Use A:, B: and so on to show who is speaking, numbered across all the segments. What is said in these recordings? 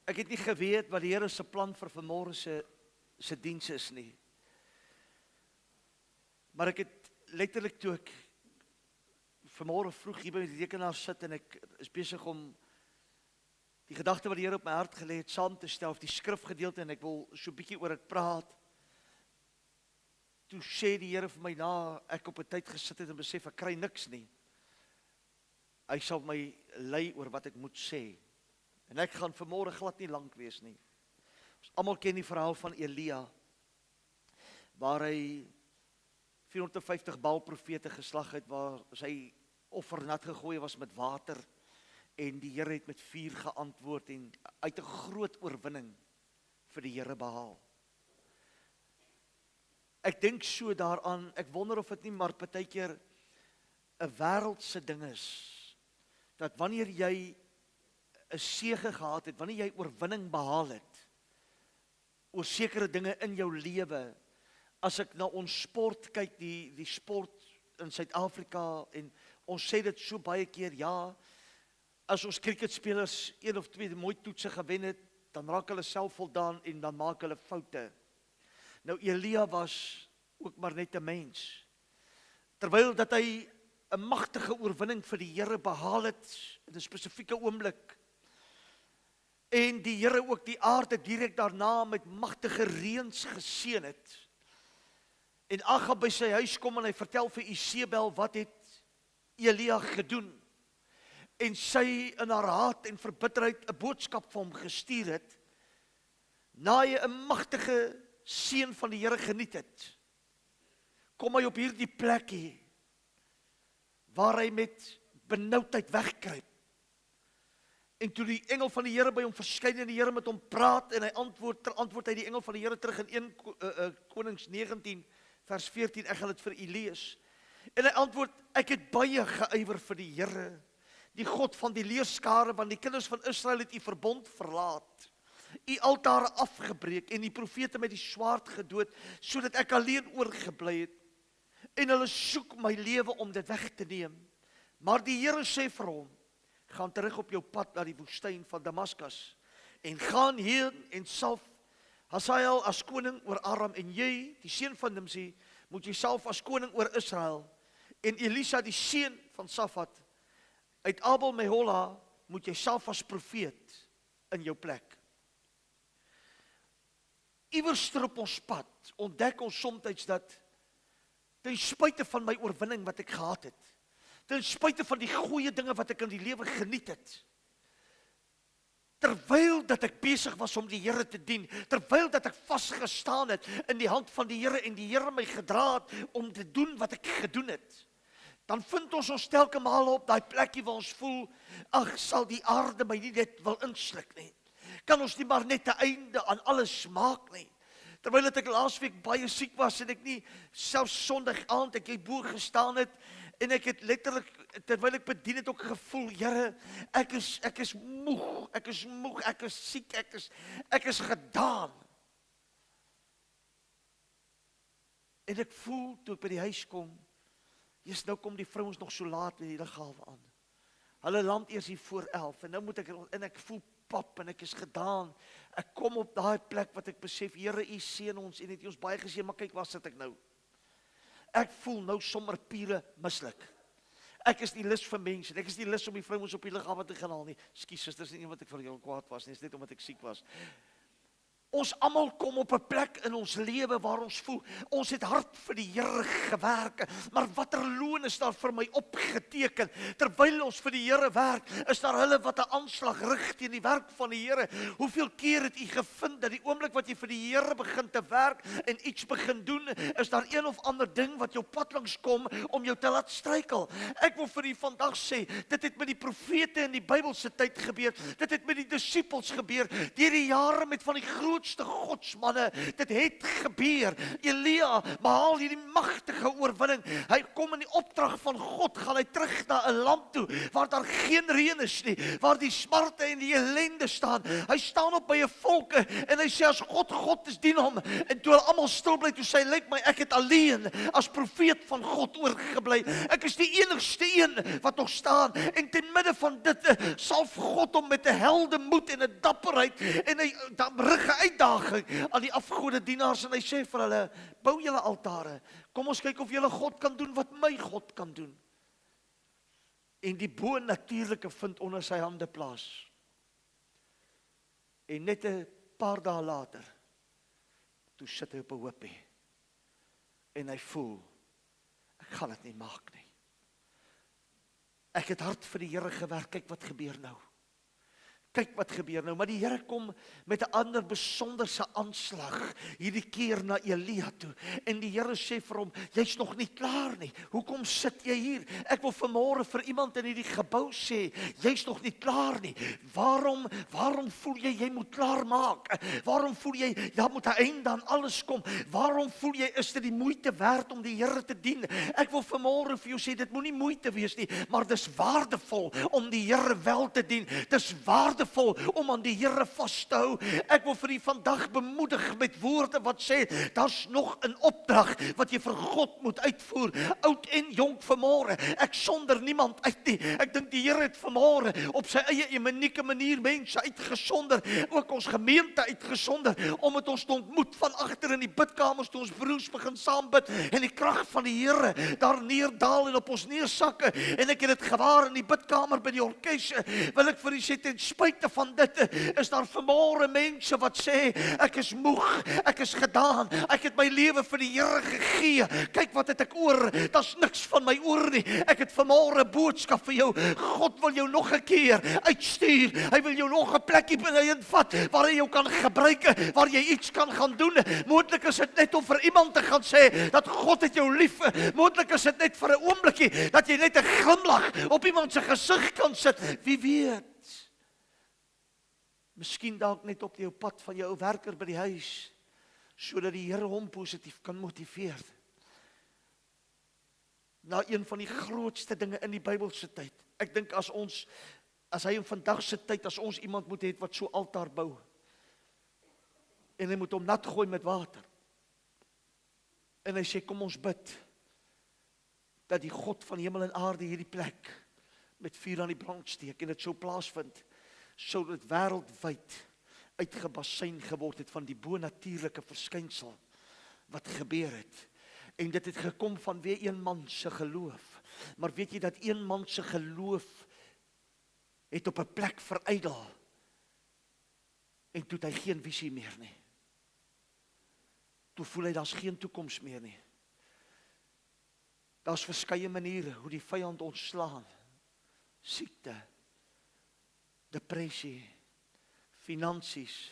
A: Ek het nie geweet wat die Here se plan vir vanmôre se diens is nie. Maar ek het letterlik toe ek vanmôre vroeg hier by die rekenaar sit en ek is besig om die gedagte wat die Here op my hart gelê het saam te stel, of die skrifgedeelte, en ek wil so 'n bietjie oor dit praat. Toe sê die Here vir my, na ek op 'n tyd gesit het en besef ek kry niks nie. Hy sal my lei oor wat ek moet sê. En ek gaan vanmôre glad nie lank wees nie. Ons almal ken die verhaal van Elia, waar hy 450 Baal profete geslag het, waar sy offer nat gegooi was met water, en die Here het met vuur geantwoord, en uit 'n groot oorwinning vir die Here behaal. Ek dink so daaraan, ek wonder of dit nie maar partykeer 'n wêreldse ding is, dat wanneer jy 'n sege gehad het, wanneer jy oorwinning behaal het oor sekere dinge in jou lewe, as ek na ons sport kyk, die sport in Suid-Afrika, en ons sê dit so baie keer, ja, as ons cricketspelers 1 of 2 mooi toetse gewen het, dan raak hulle selfvoldaan en dan maak hulle foute. Nou Elia was ook maar net 'n mens. Terwyl dat hy 'n magtige oorwinning vir die Here behaal het in 'n spesifieke oomblik, en die Here ook die aarde direk daarna met magtige reëns geseën het. En Agab by sy huis kom en hy vertel vir Isebel wat het Elia gedoen. En sy in haar haat en verbitterheid 'n boodskap vir hom gestuur het, na hy 'n magtige seën van die Here geniet het, kom hy op hierdie plekkie waar hy met benoudheid wegkruip. En toe die engel van die Here by hom verskyn en die Here met hom praat, en hy antwoord hy die engel van die Here terug in 1 Konings 19 vers 14, ek gaan dit vir u lees. En hy antwoord, ek het baie geywer vir die Here, die God van die leerskare, want die kinders van Israel het u verbond verlaat, u altare afgebreek en die profete met die swaard gedood, sodat ek alleen oorgebly het, en hulle soek my lewe om dit weg te neem. Maar die Here sê vir hom, gaan terug op jou pad na die woestyn van Damaskus, en gaan heen en salf Hazael as koning oor Aram, en jy, die seun van Nimsi, moet jy salf as koning oor Israel, en Elisa, die seun van Safat, uit Abel Mehola, moet jy salf as profeet in jou plek. Iewers op ons pad ontdek ons soms dat ten spyte van my oorwinning wat ek gehad het, ten spyte van die goeie dinge wat ek in die lewe geniet het, terwyl dat ek besig was om die Here te dien, terwyl dat ek vasgestaan het in die hand van die Here en die Here my gedra het om te doen wat ek gedoen het, dan vind ons telke male op daai plekkie waar ons voel, ag, sal die aarde my nie net wil insluk nie. Kan ons nie maar net 'n einde aan alles maak nie. Terwyl dat ek laasweek baie siek was en ek nie, selfs Sondag aand ek bo gestaan het, en ek het letterlik, terwyl ek bedien het, ook gevoel, Here, ek is moeg, ek is siek, ek is gedaan. En ek voel, toe ek by die huis kom, nou kom die vrouens nog so laat met die liggawe aan. Hulle land eers hier voor 11, en nou moet ek voel pap, en ek is gedaan. Ek kom op daai plek wat ek besef, Here, u seën ons, en het u ons baie geseën, maar kyk, waar sit ek nou? Ek voel nou sommer pure misluk. Ek is nie lus vir mense, ek is nie lus om die vrouens op die liggawe te gaan haal nie. Skus susters, nie wat ek vir julle kwaad was nie, is net omdat ek siek was. Ons almal kom op 'n plek in ons lewe waar ons voel, ons het hard vir die Here gewerk, maar watter loon is daar vir my opgeteken? Terwyl ons vir die Here werk, is daar hulle wat 'n aanslag rig teen die werk van die Here. Hoeveel keer het u gevind dat die oomblik wat jy vir die Here begin te werk en iets begin doen, is daar een of ander ding wat jou pad langs kom om jou te laat struikel? Ek wil vir u vandag sê, dit het met die profete in die Bybelse tyd gebeur, dit het met die disippels gebeur, deur die jare met van die groot grootste godsmanne, dit het gebeur. Elia behaal hierdie magtige oorwinning. Hy kom in die opdrag van God, gaan hy terug na 'n land toe, waar daar geen reën is nie, waar die smarte en die ellende staan. Hy staan op by 'n volk en hy sê, as God is, dien hom. En toe hulle almal stil bly, toe sê hy, lyk my, ek het alleen as profeet van God oorgebly. Ek is die enigste een wat nog staan. En ten midde van dit salf God hom met 'n heldemoed en 'n dapperheid en 'n darige uitdaging aan die afgodedienaars, en hy sê vir hulle, bou julle altare. Kom ons kyk of julle God kan doen wat my God kan doen. En die bo-natuurlike vind onder sy hande plaas. En net 'n paar dae later, toe sit hy op 'n hoopie. En hy voel, ek gaan dit nie maak nie. Ek het hard vir die Here gewerk, kyk wat gebeur nou. Kyk wat gebeur nou, maar die Here kom met 'n ander besonderse aanslag, hierdie keer na Elia toe. En die Here sê vir hom, jy's nog nie klaar nie. Hoekom sit jy hier? Ek wil vanmôre vir iemand in hierdie gebou sê, jy's nog nie klaar nie. Waarom voel jy moet klaar maak? Waarom voel jy, daar moet 'n einde aan alles kom? Waarom voel jy, is dit die moeite werd om die Here te dien? Ek wil vanmôre vir jou sê, dit moenie moeite wees nie, maar dis waardevol om die Here wel te dien. Dis waardevol om aan die Here vas te hou. Ek wil vir u vandag bemoedig met woorde wat sê, daar's nog 'n opdrag wat jy vir God moet uitvoer, oud en jonk vanmôre. Ek sonder niemand uit nie. Ek dink die Here het vanmôre op sy eie unieke manier mense uitgesonder, ook ons gemeente uitgesonder, om met ons te ontmoet van agter in die bidkamers toe ons broers begin saam bid en die krag van die Here daar neerdaal en op ons neersakke. En ek het dit gewaar in die bidkamer by die orkes. Wil ek vir u sê, ten spyte van dit is daar vanmôre mense wat sê, ek is moeg, ek is gedaan, ek het my lewe vir die Here gegee, kyk wat het ek oor, daar's niks van my oor nie. Ek het vanmôre 'n boodskap vir jou, God wil jou nog 'n keer uitstuur, hy wil jou nog 'n plekkie binne vat, waar hy jou kan gebruik, waar jy iets kan gaan doen. Moontlik is dit net om vir iemand te gaan sê, dat God het jou lief, moontlik is dit net vir 'n oombliekie, dat jy net 'n glimlag op iemand se gesig kan sit, wie weet. Miskien dalk net op jou pad van jou werker by die huis, sodat die Here hom positief kan motiveer. Na een van die grootste dinge in die Bybelse tyd. Ek dink as hy in vandag se tyd, as ons iemand moet hê wat so altaar bou, en hy moet hom nat gooi met water, en hy sê, kom ons bid, dat die God van hemel en aarde hierdie plek met vuur aan die brand steek, en dit sou plaasvind, sou dit wêreldwyd uitgebasyn geword het van die bonatuurlike verskynsel wat gebeur het. En dit het gekom van weer een man se geloof. Maar weet jy dat een man se geloof het op 'n plek verydel, en toe het hy geen visie meer nie. Toe voel hy, daar's geen toekoms meer nie. Daar's verskeie maniere hoe die vyand ons slaan. Siekte, depressie, finansies,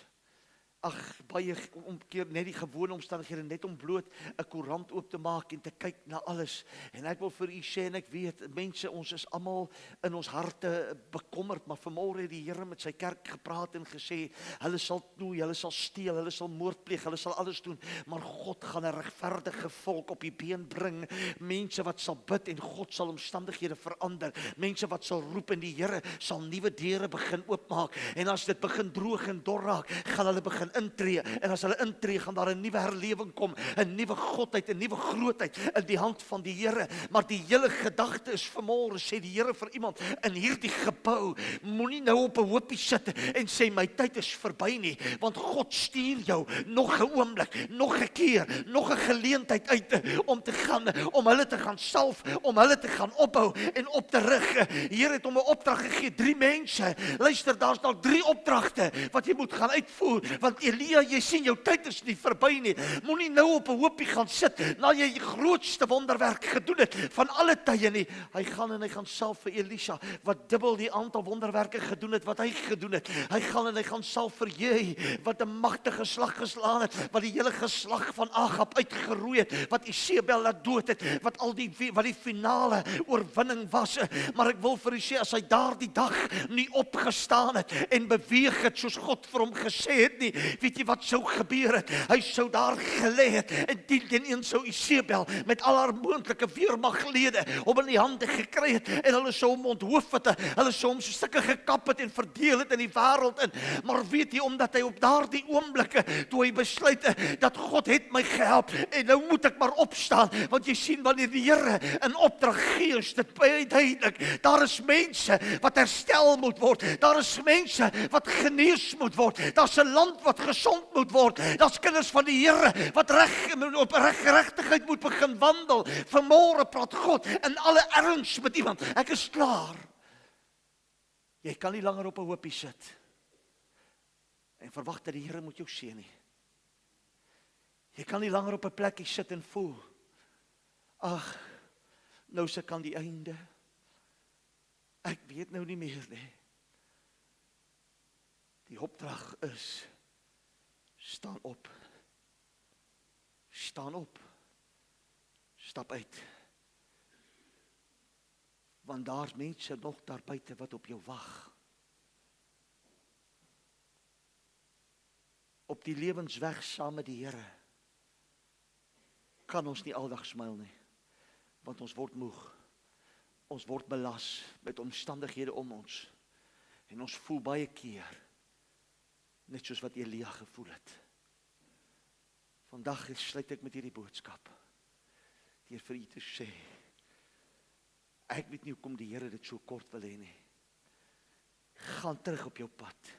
A: baie omkeer net die gewone omstandighede, net om bloot 'n koerant oop te maak en te kyk na alles. En ek wil vir u sê, en ek weet, mense, ons is almal in ons harte bekommerd, maar vanmôre het die Here met sy kerk gepraat en gesê, hulle sal knoei, hulle sal steel, hulle sal moord pleeg, hulle sal alles doen, maar God gaan 'n regverdige volk op die been bring, mense wat sal bid en God sal omstandighede verander, mense wat sal roep en die Here sal nuwe deure begin oopmaak, en as dit begin droog en dor raak, gaan hulle begin intree, en as hulle intree, gaan daar 'n nuwe herlewing kom, 'n nuwe godheid, 'n nuwe grootheid in die hand van die Here. Maar die hele gedagte is vanmôre, sê die Here vir iemand in hierdie gebou, moenie nou op 'n hoopie sit en sê my tyd is verby nie, want God stuur jou nog 'n oomblik, nog 'n keer, nog 'n geleentheid uit om te gaan, om hulle te gaan salf, om hulle te gaan opbou en op te rig. Hier het hom 'n opdrag gegee, 3 mense. Luister, daar's dalk 3 opdragte wat jy moet gaan uitvoer, want Elia, jy sien jou tyd is nie verby nie. Moenie nou op 'n hoopie gaan sit na jy die grootste wonderwerk gedoen het van alle tye nie. Hy gaan salf vir Elisha wat dubbel die aantal wonderwerke gedoen het wat hy gedoen het. Hy gaan salf vir jy wat 'n magtige slag geslaan het, wat die hele geslag van Agab uitgeroei het, wat Isebel laat dood het, wat die finale oorwinning was. Maar ek wil vir u sê, as hy daardie dag nie opgestaan het en beweeg het soos God vir hom gesê het nie, weet jy wat sou gebeur het? Hy sou daar gelê het, en teen sou Isebel met al haar moontlike weermaglede om in die hande gekry het, en hulle sou hom onthoof het, hulle sou hom so stukke gekap het en verdeel het in die wêreld in. Maar weet jy, omdat hy op daardie oomblikke, toe hy besluit dat God het my gehelp, en nou moet ek maar opstaan, want jy sien, wanneer die Here 'n opdrag gee, is dit baie duidelik. Daar is mense wat herstel moet word, daar is mense wat genees moet word, daar's 'n land wat gesond moet word, daar's kinders van die Here wat op regverdigheid moet begin wandel. Vanmôre praat God in alle erns met iemand. Ek is klaar. Jy kan nie langer op 'n hoopie sit en verwag dat die Here moet jou seën nie. Jy kan nie langer op 'n plekkie sit en voel, ag, nou se kan die einde. Ek weet nou nie meer nie. Die opdrag is, staan op. Staan op. Stap uit. Want daar's mense nog daar buite wat op jou wag. Op die lewensweg saam met die Here kan ons nie aldag smil nie, want ons word moeg. Ons word belas met omstandighede om ons, en ons voel baie keer net soos wat Elia gevoel het. Vandag sluit ek met hierdie boodskap deur vir u te sê, ek weet nie hoekom die Here dit so kort wil hê nie. Gaan terug op jou pad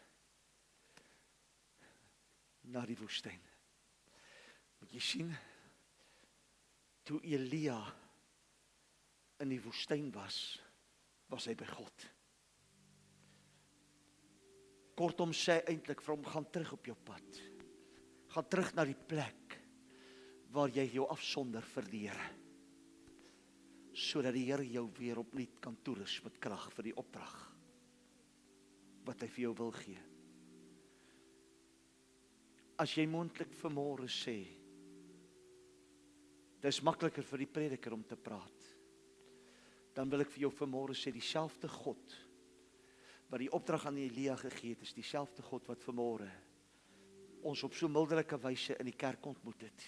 A: na die woestyn. Moet jy sien, toe Elia in die woestyn was hy by God. Kortom sê eintlik vir hom, gaan terug op jou pad. Gaan terug na die plek waar jy jou afsonder vir die Here, sodat die Here jou weer opnuut kan toerus met krag vir die opdrag wat hy vir jou wil gee. As jy moontlik vanmôre sê, dis makliker vir die prediker om te praat, dan wil ek vir jou vanmôre sê, dieselfde God wat die opdrag aan Elia gegee het, is dieselfde God wat vanmôre ons op so milderlike wyse in die kerk ontmoet het.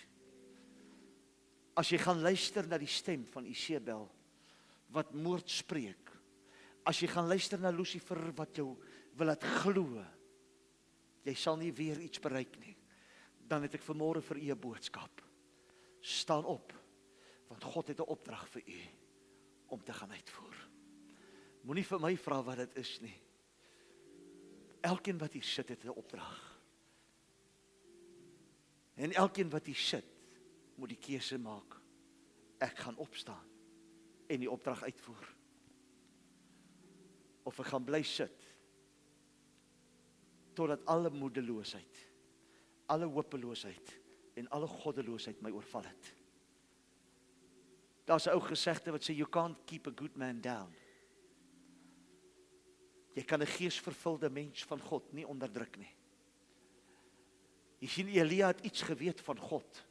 A: As jy gaan luister na die stem van Isebel wat moord spreek, as jy gaan luister na Lucifer wat jou wil laat glo, jy sal nie weer iets bereik nie, dan het ek vanmôre vir u 'n boodskap. Staan op, want God het 'n opdrag vir u om te gaan uitvoer. Moenie vir my vra wat dit is nie. Elkeen wat hier sit het 'n opdrag. En elkeen wat hier sit, moet die keuse maak. Ek gaan opstaan en die opdrag uitvoer. Of ek gaan bly sit totdat alle moedeloosheid, alle hopeloosheid en alle goddeloosheid my oorval het. Daar's 'n ou gesegde wat sê, you can't keep a good man down. Jy kan 'n geesvervulde mens van God nie onderdruk nie. Jy sien, Elia het iets geweet van God.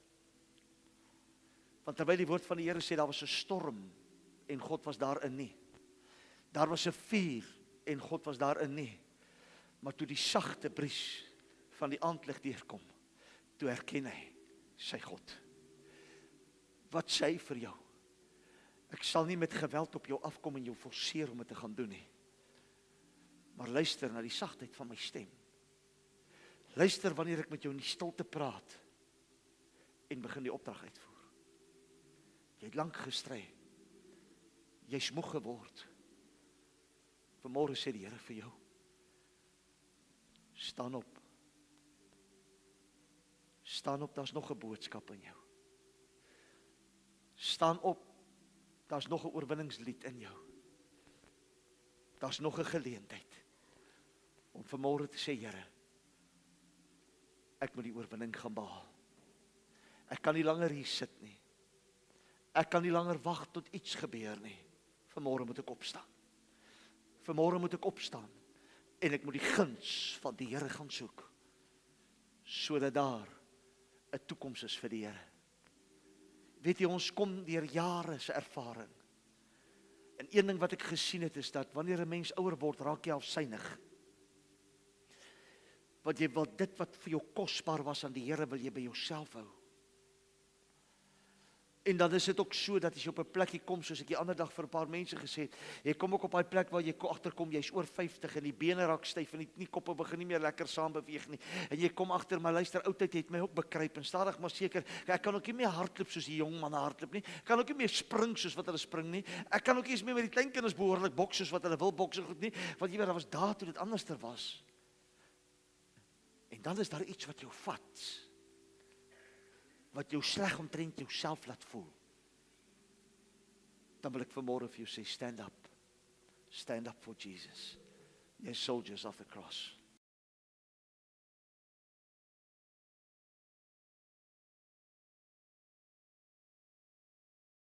A: Want terwyl die woord van die Here sê, daar was 'n storm en God was daarin nie. Daar was 'n vuur en God was daarin nie. Maar toe die sagte bries van die aandlig deurkom, toe herken hy sy God. Wat sê hy vir jou? Ek sal nie met geweld op jou afkom en jou forceer om dit te gaan doen nie. Maar luister na die sagtheid van my stem. Luister wanneer ek met jou in die stilte praat en begin die opdrag uitvoer. Jy het lank gestry. Jy's moeg geword. Vanmôre sê die Here vir jou, staan op. Staan op, daar's nog 'n boodskap in jou. Staan op, daar's nog 'n oorwinningslied in jou. Daar's nog 'n geleentheid om vanmôre te sê, Here, ek moet die oorwinning gaan behaal. Ek kan nie langer hier sit nie. Ek kan nie langer wag tot iets gebeur nie. Vanmôre moet ek opstaan. Vanmôre moet ek opstaan en ek moet die guns van die Here gaan soek, sodat daar 'n toekoms is vir die Here. Weet jy, ons kom deur jare se ervaring. En een ding wat ek gesien het is dat wanneer 'n mens ouer word, raak jy halfsynig. Want jy wil dit wat vir jou kosbaar was aan die Here, wil jy by jouself hou. En dan is dit ook so, dat as jy op 'n plekkie kom, soos ek die ander dag vir 'n paar mense gesê het, jy kom ook op daai plek waar jy agterkom, jy's oor 50 en die bene raak styf en die kniekoppe begin nie meer lekker saam beweeg nie. En jy kom agter, maar luister, oudtyd het my ook bekruip en stadig maar seker, ek kan ook nie meer hardloop soos die jong manne hardloop nie. Ek kan ook nie meer spring soos wat hulle spring nie. Ek kan ook nie eens meer met die kleinkinders behoorlik boks soos wat hulle wil boks goed nie, want jy weet, daar was dae toe dit anderster was. En dan is daar iets wat jou vat, wat jou sleg omtrent jouself laat voel. Dan wil ek vanmôre vir jou sê, stand up for Jesus. You're soldiers of the cross.